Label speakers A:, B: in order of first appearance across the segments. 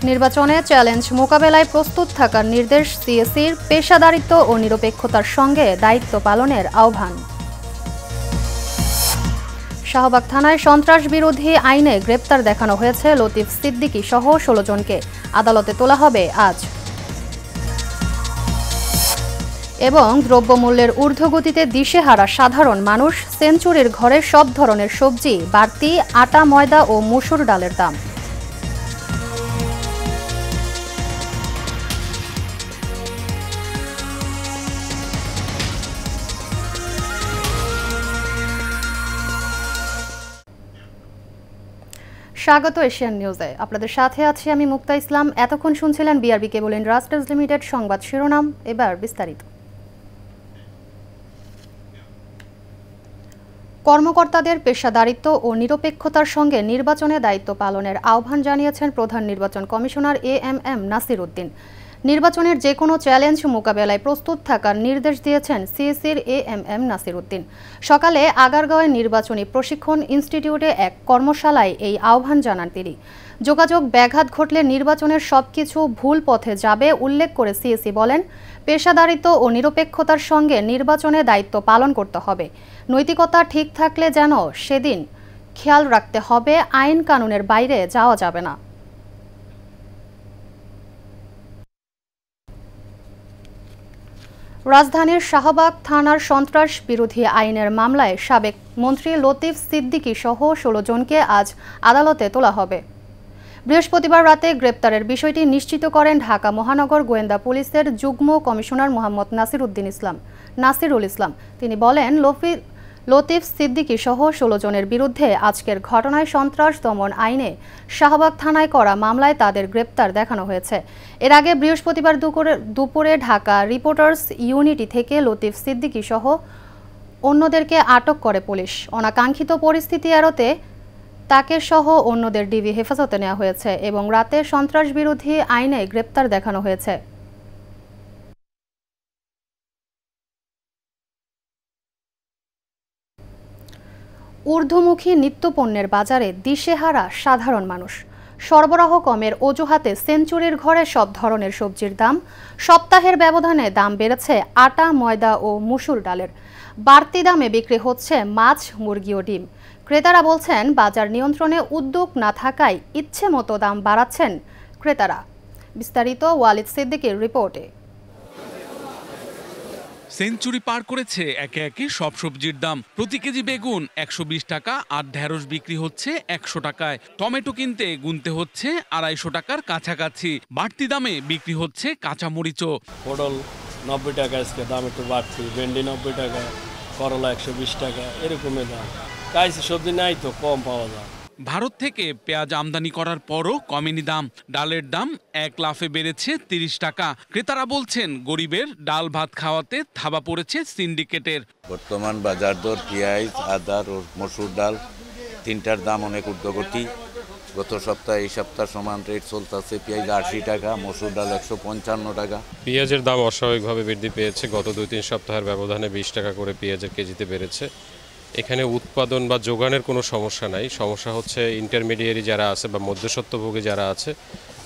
A: নির্বাচনে চ্যালেঞ্জ মোকাবেলায় প্রস্তুত থাকার নির্দেশ সিএসির, পেশাদারিত্ব ও নিরপেক্ষতার সঙ্গে দায়িত্ব পালনের আহ্বান। শাহবাগ থানায় সন্ত্রাস বিরোধী আইনে গ্রেপ্তার দেখানো হয়েছে লতিফ সিদ্দিকী সহ ১৬ জনকে। আদালতে তোলা হবে আজ। এবং দ্রব্যমূল্যের ঊর্ধ্বগতিতে দিশেহারা সাধারণ মানুষ, সেঞ্চুরির ঘরে সব ধরনের সবজি, বাড়তি আটা, ময়দা ও মসুর ডালের দাম। স্বাগত এশিয়ান নিউজে। আপনাদের সাথে আছি আমি মুক্তা ইসলাম। এতক্ষণ শুনছিলেন বিআরবি কেবল ইন্ডাস্ট্রিজ লিমিটেড সংবাদ শিরোনাম, এবার বিস্তারিত। কর্মকর্তাদের পেশাদারিত্ব ও নিরপেক্ষতার সঙ্গে নির্বাচনে দায়িত্ব পালনের আহ্বান জানিয়েছেন প্রধান নির্বাচন কমিশনার এএমএম নাসির উদ্দিন। নির্বাচনের যে কোনো চ্যালেঞ্জ মোকাবেলায় প্রস্তুত থাকার নির্দেশ দিয়েছেন সিএসির এএমএম নাসির উদ্দিন। সকালে আগারগাঁওয়ের নির্বাচনী প্রশিক্ষণ ইনস্টিটিউটে এক কর্মশালায় এই আহ্বান জানান তিনি। যোগাযোগ ব্যাঘাত ঘটলে নির্বাচনের সবকিছু ভুল পথে যাবে উল্লেখ করে সিএসি বলেন, পেশাদারিত্ব ও নিরপেক্ষতার সঙ্গে নির্বাচনে দায়িত্ব পালন করতে হবে। নৈতিকতা ঠিক থাকলে যেন সেদিন খেয়াল রাখতে হবে, আইন কানুনের বাইরে যাওয়া যাবে না। রাজধানীর শাহবাগ থানার সন্ত্রাস বিরোধী আইনের মামলায় সাবেক মন্ত্রী লতিফ সিদ্দিকী সহ ১৬ জনকে আজ আদালতে তোলা হবে। বৃহস্পতিবার রাতে গ্রেপ্তারের বিষয়টি নিশ্চিত করেন ঢাকা মহানগর গোয়েন্দা পুলিশের যুগ্ম কমিশনার মোহাম্মদ নাসিরুল ইসলাম। তিনি বলেন, লতিফ সিদ্দিকী সহ ১৬ জনের বিরুদ্ধে আজকের ঘটনায় সন্ত্রাস দমন আইনে শাহবাগ থানায় করা মামলায় তাদের গ্রেপ্তার দেখানো হয়েছে। এর আগে বৃহস্পতিবার দুপুরে ঢাকা রিপোর্টার্স ইউনিটি থেকে লতিফ সিদ্দিকী সহ অন্যদেরকে আটক করে পুলিশ। অনাকাঙ্ক্ষিত পরিস্থিতি এড়াতে তাকে সহ অন্যদের ডিবি হেফাজতে নেওয়া হয়েছে এবং রাতে সন্ত্রাস বিরোধী আইনে গ্রেপ্তার দেখানো হয়েছে। ঊর্ধ্বমুখী নিত্যপণ্যের বাজারে দিশেহারা সাধারণ মানুষ। সরবরাহ কমের অজুহাতে সেঞ্চুরির ঘরে সব ধরনের সবজির দাম। সপ্তাহের ব্যবধানে দাম বেড়েছে আটা, ময়দা ও মসুর ডালের। বাড়তি দামে বিক্রি হচ্ছে মাছ, মুরগি ও ডিম। ক্রেতারা বলছেন, বাজার নিয়ন্ত্রণে উদ্যোগ না থাকায় ইচ্ছে মতো দাম বাড়াচ্ছেন ক্রেতারা। বিস্তারিত ওয়ালিদ সিদ্দিকীর রিপোর্টে।
B: সেঞ্চুরি পার করেছে একে একে সব সবজির দাম। প্রতি কেজি বেগুন ১২০ টাকা আর ঢেঁড়স বিক্রি হচ্ছে ১০০ টাকায়। টমেটো কিনতে গুনতে হচ্ছে ২৫০ টাকার কাছাকাছি। বাড়তি দামে বিক্রি হচ্ছে কাঁচা মরিচও।
C: পটল ৯০ টাকা, আজকে দাম একটু বাড়তি। ভেন্ডি ৯০ টাকা, করলা ১২০ টাকা, এরকমের দাম। কাইছি সবজি নাই তো, কম পাওয়া যায়।
B: ভারত থেকে পেঁয়াজ আমদানি করার পরও কমেনি দাম। ডালের দাম এক লাফে বেড়েছে ৩০ টাকা। ক্রেতারা বলছেন, গরিবের ডাল ভাত খাওয়াতে থাবা পড়েছে সিন্ডিকেটের।
D: বর্তমান বাজার দর পেঁয়াজ, আদা ও মসুর ডাল তিনটার দাম অনেক ঊর্ধ্বগতি। গত সপ্তাহে এই সপ্তাহ সমান রেট চলতেছে। পেঁয়াজ ৮০ টাকা, মসুর ডাল ১৫৫ টাকা।
E: পেঁয়াজের দাম অস্বাভাবিকভাবে বৃদ্ধি পেয়েছে। গত ২-৩ সপ্তাহের ব্যবধানে ২০ টাকা করে পেঁয়াজের কেজিতে বেড়েছে। এখানে উৎপাদন বা যোগানের কোনো সমস্যা নাই। সমস্যা হচ্ছে ইন্টারমিডিয়েরি যারা আছে বা মধ্যস্বত্বভোগী যারা আছে,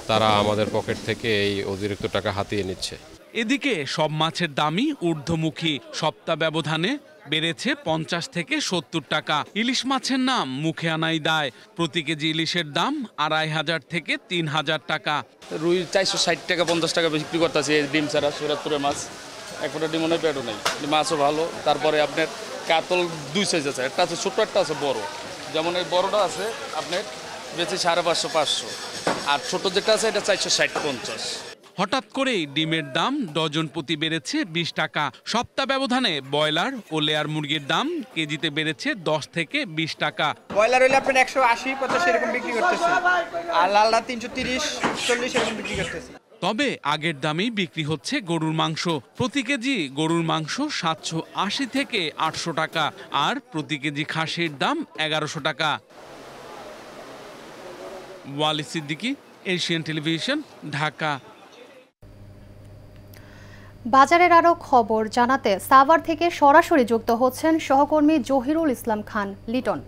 E: তারা আমাদের পকেট থেকে এই অতিরিক্ত টাকা হাতিয়ে নিচ্ছে।
B: এদিকে সব মাছের দামই ঊর্ধ্বমুখী। সপ্তাহ ব্যবধানে বেড়েছে ৫০ থেকে ৭০ টাকা। ইলিশ মাছের নাম মুখে আনাই দায়। প্রতি কেজি ইলিশের দাম ২৫০০ থেকে ৩০০০ টাকা।
F: রুই ৪৬০ টাকা ৫০ টাকা বিক্রি করতেছে। ডিম ছাড়া সুরাতপুরের মাছ একটা ডিম মনে পেটও নেই, মাছও ভালো। তারপরে আপনার কাতল ২ সাইজ আছে, একটা আছে ছোট, একটা আছে বড়। যেমন এই বড়টা আছে আপনার বেশি ৫৫০-৫০০, আর ছোট যেটা আছে এটা ৪৬০-৫০।
B: হঠাৎ করেই ডিমের দাম ডজন প্রতি বেড়েছে ২০ টাকা। সপ্তাহ ব্যবধানে ব্রয়লার ও লেয়ার মুরগির দাম কেজিতে বেড়েছে ১০ থেকে ২০ টাকা।
G: ব্রয়লার হইলে আপনার ১৮০-৮৫ এরকম বিক্রি করতেছে, আর লালটা ৩৩০-৪০ এরকম বিক্রি করতেছে।
B: তবে আগের দামেই বিক্রি হচ্ছে গরুর মাংস। প্রতি কেজি গরুর মাংস ৭৮০ থেকে ৮০০ টাকা, আর প্রতি কেজি খাসির দাম ১১০০ টাকা। Walid Siddiqui, Asian television, Dhaka.
A: বাজারের আরও খবর জানাতে সাভার থেকে সরাসরি যুক্ত হচ্ছেন সহকর্মী জহিরুল ইসলাম খান লিটন।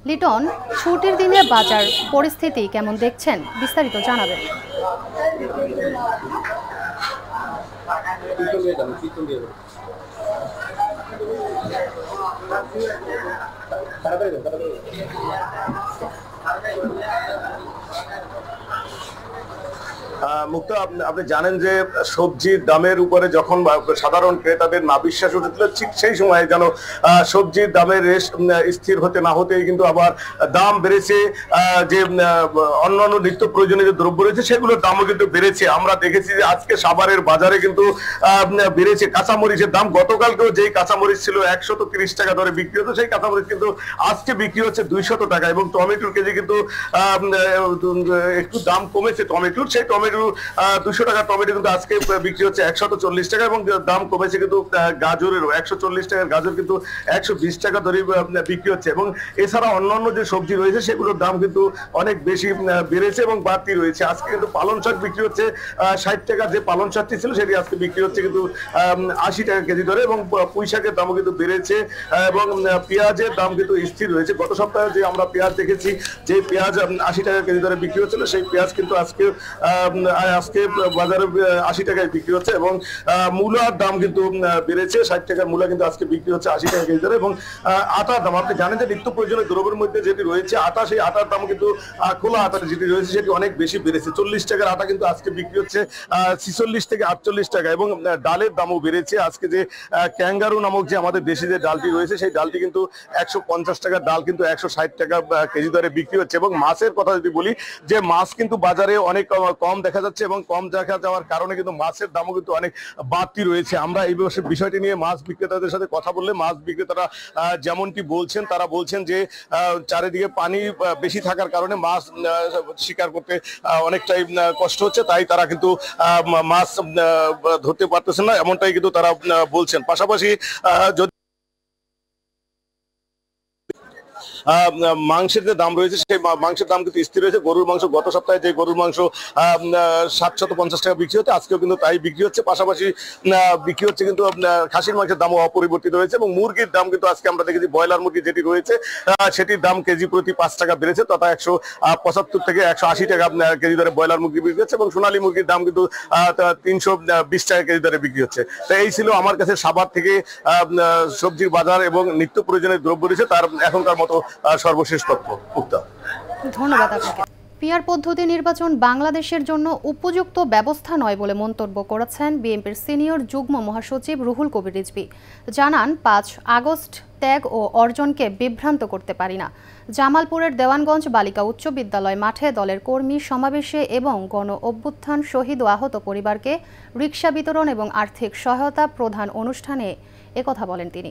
A: লিটন, ছুটির দিনে বাজার পরিস্থিতি কেমন দেখছেন, বিস্তারিত জানাবেন।
H: মুক্তা, আপনি জানেন যে সবজির দামের উপরে যখন সাধারণ ক্রেতাদের না বিশ্বাস উঠেছিল, ঠিক সেই সময় যেন সবজির দামের রেশ স্থির হতে না হতেই কিন্তু আবার দাম বেড়েছে। যে অন্যান্য নিত্য প্রয়োজনীয় যে দ্রব্য রয়েছে সেগুলোর দামও কিন্তু বেড়েছে। আমরা দেখেছি যে আজকে সাভারের বাজারে কিন্তু বেড়েছে কাঁচামরিচের দাম। গতকালকেও যেই কাঁচামরিচ ছিল 130 টাকা দরে বিক্রি হতো, সেই কাঁচামরিচ কিন্তু আজকে বিক্রি হচ্ছে 200 টাকা। এবং টমেটোর কেজি কিন্তু একটু দাম কমেছে টমেটোর, সেই টমেটো 200 টাকা টমেটো কিন্তু আজকে বিক্রি হচ্ছে 140 টাকা। এবং দাম কমেছে কিন্তু গাজরেরও, 140 টাকার গাজর কিন্তু 120 টাকা ধরে বিক্রি হচ্ছে। এবং এছাড়া অন্যান্য যে সবজি রয়েছে সেগুলোর দাম কিন্তু অনেক বেশি বেড়েছে এবং বাড়তি রয়েছে। আজকে কিন্তু পালং শাক বিক্রি হচ্ছে 60 টাকা, যে পালং শাকটি ছিল সেটি আজকে বিক্রি হচ্ছে কিন্তু 80 টাকা কেজি ধরে। এবং পুঁই শাকের দামও কিন্তু বেড়েছে এবং পেঁয়াজের দাম কিন্তু স্থির রয়েছে। গত সপ্তাহে যে আমরা পেঁয়াজ দেখেছি, যে পেঁয়াজ 80 টাকা কেজি ধরে বিক্রি হচ্ছিল, সেই পেঁয়াজ কিন্তু আজকে বাজারে 80 টাকায় বিক্রি হচ্ছে। এবং মূলার দাম কিন্তু বেড়েছে, 60 টাকার মূলা কিন্তু আজকে বিক্রি হচ্ছে 80 টাকা কেজি ধরে। এবং আটার দাম, আপনি জানেন যে নিত্য প্রয়োজনীয় দ্রব্যের মধ্যে যেটি রয়েছে আটা, সেই আটার দাম কিন্তু খোলা আটা যেটি রয়েছে সেটি অনেক বেশি বেড়েছে। 40 টাকার আটা কিন্তু আজকে বিক্রি হচ্ছে 46 থেকে 48 টাকা। এবং ডালের দামও বেড়েছে। আজকে যে ক্যাঙ্গারু নামক যে আমাদের দেশি যে ডালটি রয়েছে, সেই ডালটি কিন্তু 150 টাকার ডাল কিন্তু 160 টাকা কেজি দরে বিক্রি হচ্ছে। এবং মাছের কথা যদি বলি, যে মাছ কিন্তু বাজারে অনেক কম দেখা যাচ্ছে এবং কম দেখা যাওয়ার কারণে কিন্তু মাছের দামও কিন্তু অনেক বাড়তি রয়েছে। আমরা এই বিষয়টি নিয়ে মাছ বিক্রেতাদের সাথে কথা বললে মাছ বিক্রেতারা যেমনটি বলছেন, তারা বলছেন যে চারিদিকে পানি বেশি থাকার কারণে মাছ শিকার করতে অনেকটাই কষ্ট হচ্ছে, তাই তারা কিন্তু মাছ ধরতে পারতেছেন না, এমনটাই কিন্তু তারা বলছেন। পাশাপাশি যদি মাংসের যে দাম রয়েছে, সেই মাংসের দাম কিন্তু স্থির রয়েছে। গরুর মাংস গত সপ্তাহে যে গরুর মাংস 750 টাকা বিক্রি হচ্ছে, আজকেও কিন্তু তাই বিক্রি হচ্ছে। পাশাপাশি বিক্রি হচ্ছে কিন্তু খাসির মাংসের দামও অপরিবর্তিত রয়েছে। এবং মুরগির দাম কিন্তু আজকে আমরা দেখেছি, ব্রয়লার মুরগি যেটি রয়েছে সেটির দাম কেজি প্রতি 5 টাকা বেড়েছে, তথা 175 থেকে 180 টাকা কেজি দরে ব্রয়লার মুরগি বিক্রি হচ্ছে। এবং সোনালী মুরগির দাম কিন্তু 320 টাকা কেজি দরে বিক্রি হচ্ছে। তো এই ছিল আমার কাছে সাভার থেকে সবজির বাজার এবং নিত্য প্রয়োজনীয় দ্রব্য রয়েছে তার এখনকার মতো সর্বশেষ তথ্য।
A: ধন্যবাদ আপনাকে। পিআর পদ্ধতি নির্বাচন বাংলাদেশের জন্য উপযুক্ত ব্যবস্থা নয় বলে মন্তব্য করেছেন বিএনপির সিনিয়র যুগ্ম মহাসচিব রুহুল কবির রিজভী। জানান, 5 আগস্ট ত্যাগ ও অর্জনকে বিভ্রান্ত করতে পারি না। জামালপুরের দেওয়ানগঞ্জ বালিকা উচ্চ বিদ্যালয় মাঠে দলের কর্মী সমাবেশে এবং গণ অভ্যুত্থান শহীদ ও আহত পরিবারকে রিকশা বিতরণ এবং আর্থিক সহায়তা প্রদান অনুষ্ঠানে একথা বলেন তিনি।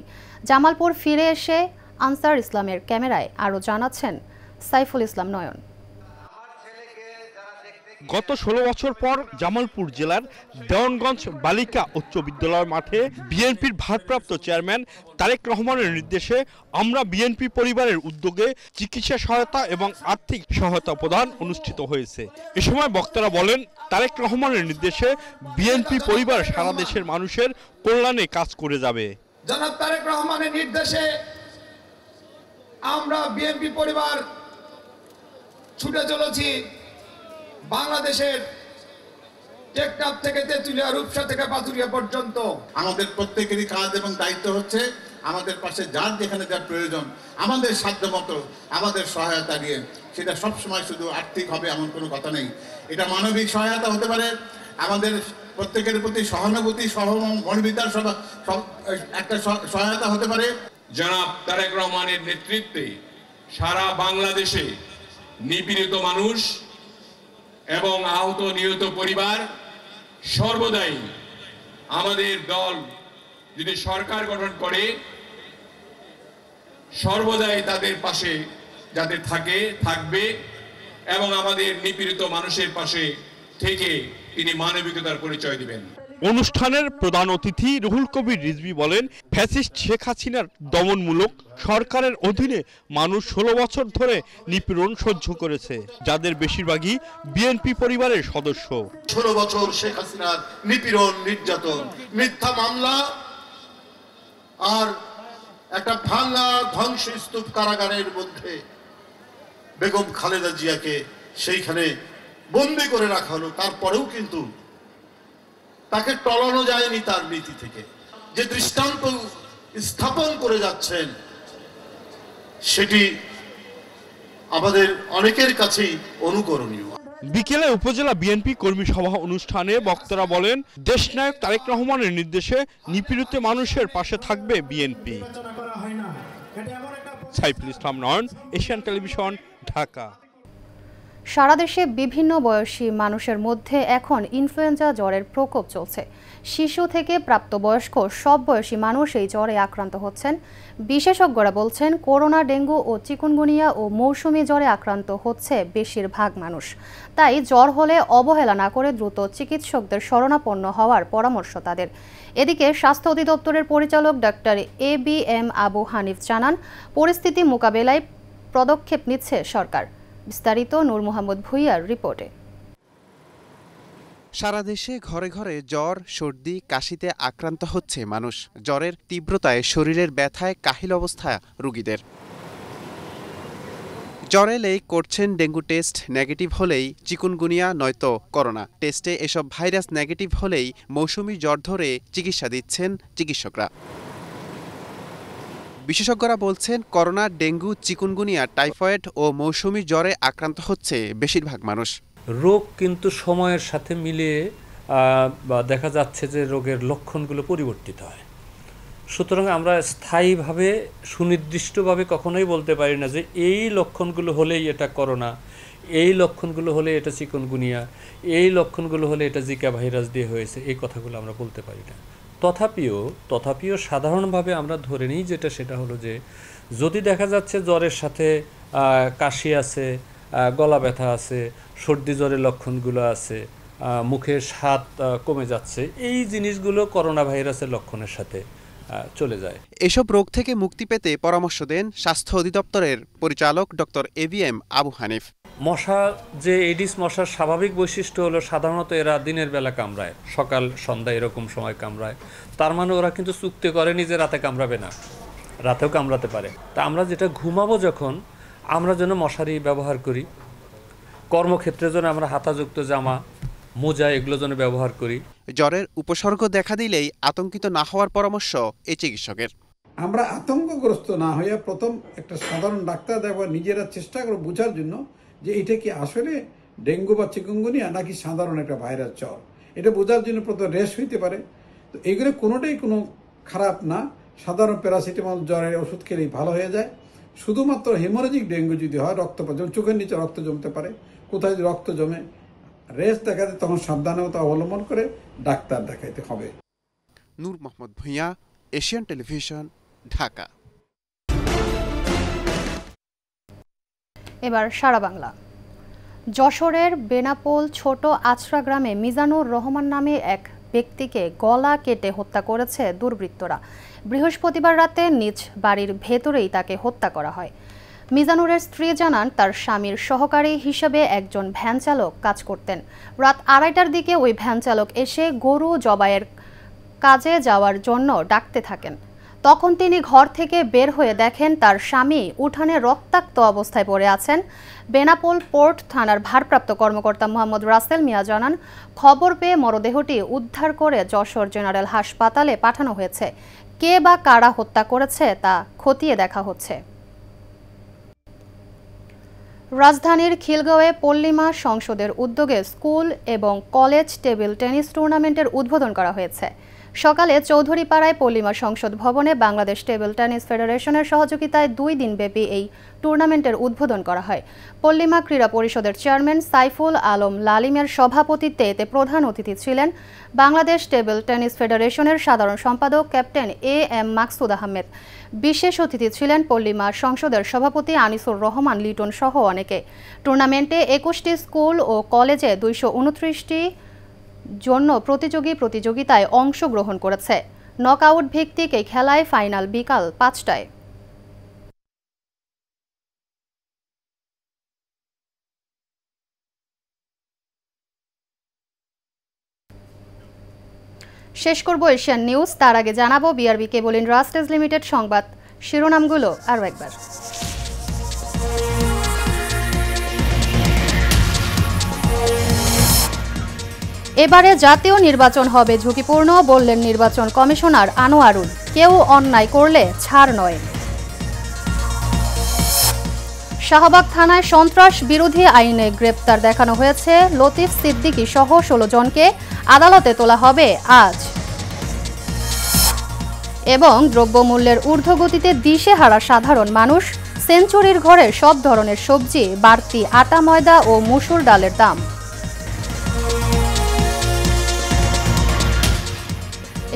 A: জামালপুর ফিরে এসে আনসার ইসলামের ক্যামেরায় আরও জানাচ্ছেন সাইফুল ইসলাম নয়ন।
I: গত 16 বছর পর জামালপুর জেলার দেওয়ানগঞ্জ বালিকা উচ্চ বিদ্যালয় মাঠে বিএনপির ভারপ্রাপ্ত চেয়ারম্যান তারেক রহমানের নির্দেশে আমরা বিএনপি পরিবারের উদ্যোগে চিকিৎসা সহায়তা এবং আর্থিক সহায়তা প্রদান অনুষ্ঠিত হয়েছে। এ সময় বক্তারা বলেন, তারেক রহমানের নির্দেশে বিএনপি পরিবার সারা দেশের মানুষের কল্যাণে কাজ করে যাবে।
J: জনাব তারেক রহমানের নির্দেশে আমরা বিএনপি পরিবার ছুটে চলেছি বাংলাদেশের টেকনাফ থেকে তেঁতুলিয়া, রূপসা থেকে পাতুরিয়া পর্যন্ত।
K: আমাদের প্রত্যেকেরই কাজ এবং দায়িত্ব হচ্ছে আমাদের পাশে যার যেখানে যা প্রয়োজন আমাদের সাধ্যমতো আমাদের সহায়তা দিয়ে, সেটা সবসময় শুধু আর্থিক হবে এমন কোনো কথা নেই। এটা মানবিক সহায়তা হতে পারে, আমাদের প্রত্যেকের প্রতি সহানুভূতি সহমর্মিতার সব একটা সহায়তা হতে পারে।
L: জনাব তারেক রহমানের নেতৃত্বে সারা বাংলাদেশে নিপীড়িত মানুষ এবং আহত নিহত পরিবার সর্বদাই আমাদের দল যদি সরকার গঠন করে সর্বদাই তাদের পাশে যাতে থাকবে এবং আমাদের নিপীড়িত মানুষের পাশে থেকে তিনি মানবিকতার পরিচয় দিবেন।
I: অনুষ্ঠানের প্রধান অতিথি রুহুল কবির রিজভী বলেন, ফ্যাসিস্ট শেখ হাসিনার দমনমূলক সরকারের অধীনে মানুষ 16 বছর ধরে নিপীড়ন সহ্য করেছে, যাদের বেশিরভাগই বিএনপি পরিবারের সদস্য।
K: 16 বছর শেখ হাসিনার নিপীড়ন, নির্যাতন, মিথ্যা মামলা আর একটা ভাঙা ধ্বংসস্তূপ কারাগারের মধ্যে
M: বেগম খালেদা জিয়াকে সেইখানে বন্দি করে রাখা হলো, তারপরেও কিন্তু তাকে টলানো যায়নি তার নীতি থেকে। যে দৃষ্টান্ত স্থাপন করে যাচ্ছেন সেটি আমাদের অনেকের কাছেই অনুকরণীয়।
I: বিকেলে উপজেলা বিএনপি কর্মী সভা অনুষ্ঠানে বক্তারা বলেন, দেশনায়ক তারেক রহমানের নির্দেশে নিপীড়িত মানুষের পাশে থাকবে বিএনপি। সাইফুল ইসলাম নয়ন, এশিয়ান টেলিভিশন, ঢাকা।
A: সারা দেশে বিভিন্ন বয়সী মানুষের মধ্যে এখন ইনফ্লুয়েঞ্জা জ্বরের প্রকোপ চলছে। শিশু থেকে প্রাপ্তবয়স্ক সব বয়সী মানুষ এই জ্বরে আক্রান্ত হচ্ছেন। বিশেষজ্ঞরা বলছেন, করোনা, ডেঙ্গু ও চিকুনগুনিয়া ও মৌসুমি জ্বরে আক্রান্ত হচ্ছে বেশিরভাগ মানুষ। তাই জ্বর হলে অবহেলা না করে দ্রুত চিকিৎসকদের শরণাপন্ন হওয়ার পরামর্শ তাদের। এদিকে স্বাস্থ্য অধিদপ্তরের পরিচালক ডাক্তার ABM আবু হানিফ জানান, পরিস্থিতি মোকাবেলায় পদক্ষেপ নিচ্ছে সরকার। বিস্তারিত নূর মোহাম্মদ ভুইয়ার রিপোর্টে।
N: সারা দেশে ঘরে ঘরে জ্বর, সর্দি, কাশিতে আক্রান্ত হচ্ছে মানুষ। জ্বরের তীব্রতায় শরীরের ব্যথায় কাহিল অবস্থা রোগীদের। জ্বর এলেই করছেন ডেঙ্গু টেস্ট, নেগেটিভ হলেই চিকুনগুনিয়া নয়তো করোনা। টেস্টে এসব ভাইরাস নেগেটিভ হলেই মৌসুমি জ্বর ধরে চিকিৎসা দিচ্ছেন চিকিৎসকরা। বিশেষজ্ঞরা বলছেন, করোনা, ডেঙ্গু, চিকুনগুনিয়া, টাইফয়েড ও মৌসুমি জ্বরে আক্রান্ত হচ্ছে বেশিরভাগ মানুষ।
O: রোগ কিন্তু সময়ের সাথে মিলিয়ে দেখা যাচ্ছে যে রোগের লক্ষণগুলো পরিবর্তিত হয়। সুতরাং আমরা স্থায়ীভাবে সুনির্দিষ্টভাবে কখনোই বলতে পারি না যে এই লক্ষণগুলো হলেই এটা করোনা, এই লক্ষণগুলো হলে এটা চিকুনগুনিয়া, এই লক্ষণগুলো হলে এটা জিকা ভাইরাস দিয়ে হয়েছে, এই কথাগুলো আমরা বলতে পারি না। তথাপিও সাধারণভাবে আমরা ধরে নিই সেটা হলো যে যদি দেখা যাচ্ছে জ্বরের সাথে কাশি আছে, গলা ব্যথা আছে, সর্দি জ্বরের লক্ষণগুলো আছে, মুখের স্বাদ কমে যাচ্ছে, এই জিনিসগুলো করোনা ভাইরাসের লক্ষণের সাথে চলে যায়।
N: এসব রোগ থেকে মুক্তি পেতে পরামর্শ দেন স্বাস্থ্য অধিদপ্তরের পরিচালক ডক্টর ABM আবু হানিফ।
O: মশা যে এডিস মশার স্বাভাবিক বৈশিষ্ট্য হলো সাধারণত এরা দিনের বেলা কামড়ায়, সকাল সন্ধ্যা এরকম সময় কামড়ায়। তার মানে ওরা কিন্তু চুক্তি করেনি যে রাতে কামড়াবে না, রাতেও কামড়াতে পারে। তা আমরা যেটা ঘুমাবো যখন, আমরা যেন মশারি ব্যবহার করি। কর্মক্ষেত্রে যেন আমরা হাতাযুক্ত জামা, মোজা এগুলো যেন ব্যবহার করি।
N: জ্বরের উপসর্গ দেখা দিলেই আতঙ্কিত না হওয়ার পরামর্শ এই চিকিৎসকের।
P: আমরা আতঙ্কগ্রস্ত না হইয়া প্রথম একটা সাধারণ ডাক্তার দেখব, নিজেরা চেষ্টা করব বোঝার জন্য যে এটা কি আসলে ডেঙ্গু বা চিকুনগুনিয়া নাকি সাধারণ একটা ভাইরাস জ্বর। এটা বোঝার জন্য প্রথম রেশ হইতে পারে। তো এগুলো কোনোটাই কোনো খারাপ না। সাধারণ প্যারাসিটামল জ্বরের ওষুধ খেলেই ভালো হয়ে যায়। শুধুমাত্র হেমোরেজিক ডেঙ্গু যদি হয়, রক্তপাত, যেমন চোখের নিচে রক্ত জমতে পারে, কোথায় যদি রক্ত জমে রেশ দেখা যায়, তখন সাবধানতা অবলম্বন করে ডাক্তার দেখাইতে হবে।
N: নূর মোহাম্মদ ভুইয়া, এশিয়ান টেলিভিশন, ঢাকা।
A: এবার সারা বাংলা। যশোরের বেনাপোল ছোট আছড়া গ্রামে মিজানুর রহমান নামে এক ব্যক্তিকে গলা কেটে হত্যা করেছে দুর্বৃত্তরা। বৃহস্পতিবার রাতে নিজ বাড়ির ভেতরেই তাকে হত্যা করা হয়। মিজানুরের স্ত্রী জানান, তার স্বামীর সহকারী হিসেবে একজন ভ্যান চালক কাজ করতেন। রাত 2:30টার দিকে ওই ভ্যান চালক এসে গরু জবাইয়ের কাজে যাওয়ার জন্য ডাকতে থাকেন। তখন তিনি ঘর থেকে বের হয়ে দেখেন তার স্বামী উঠানে রক্তাক্ত অবস্থায় পড়ে আছেন। বেনাপোল পোর্ট থানার ভারপ্রাপ্ত কর্মকর্তা মোহাম্মদ রাসেল মিয়া জানান, খবর পেয়ে মরদেহটি উদ্ধার করে যশোর জেনারেল হাসপাতালে পাঠানো হয়েছে। কে বা কারা হত্যা করেছে তা খতিয়ে দেখা হচ্ছে। রাজধানীর খিলগাঁওয়ে পল্লিমা সংসদের উদ্যোগে স্কুল এবং কলেজ টেবিল টেনিস টুর্নামেন্টের উদ্বোধন করা হয়েছে। সকালে চৌধুরীপাড়ায় পল্লিমা সংসদ ভবনে বাংলাদেশ টেবিল টেনিস ফেডারেশনের সহযোগিতায় 2 দিনব্যাপী এই টুর্নামেন্টের উদ্বোধন করা হয়। পল্লিমা ক্রীড়া পরিষদের চেয়ারম্যান সাইফুল আলম লালিমের সভাপতিত্বে এতে প্রধান অতিথি ছিলেন বাংলাদেশ টেবিল টেনিস ফেডারেশনের সাধারণ সম্পাদক ক্যাপ্টেন AM মাকসুদ আহমেদ। বিশেষ অতিথি ছিলেন পল্লিমা সংসদের সভাপতি আনিসুর রহমান লিটন সহ অনেকে। টুর্নামেন্টে 21টি স্কুল ও কলেজে 229টি জন্য প্রতিযোগিতায় অংশগ্রহণ করেছে। নকআউট ভিত্তিক এই খেলায় ফাইনাল বিকাল 5টায়। শেষ করব এশিয়ান নিউজ, তার আগে জানাবো BRB কেবল ইন্ডাস্ট্রিজ লিমিটেড সংবাদ শিরোনামগুলো আরও একবার। এবারে জাতীয় নির্বাচন হবে ঝুঁকিপূর্ণ বললেন নির্বাচন কমিশনার আনোয়ারুল। কেউ অন্যায় করলে ছাড় নয়। শাহবাগ থানায় সন্ত্রাস বিরোধী আইনে গ্রেপ্তার দেখানো হয়েছে লতিফ সিদ্দিকী সহ 16 জনকে। আদালতে তোলা হবে আজ। এবং দ্রব্যমূল্যের ঊর্ধ্বগতিতে দিশেহারা সাধারণ মানুষ। সেঞ্চুরির ঘরে সব ধরনের সবজি, বাড়তি আটা ময়দা ও মসুর ডালের দাম।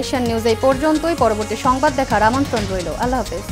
A: এশিয়ান নিউজ এই পর্যন্তই। পরবর্তী সংবাদ দেখার আমন্ত্রণ রইল। আল্লাহ হাফেজ।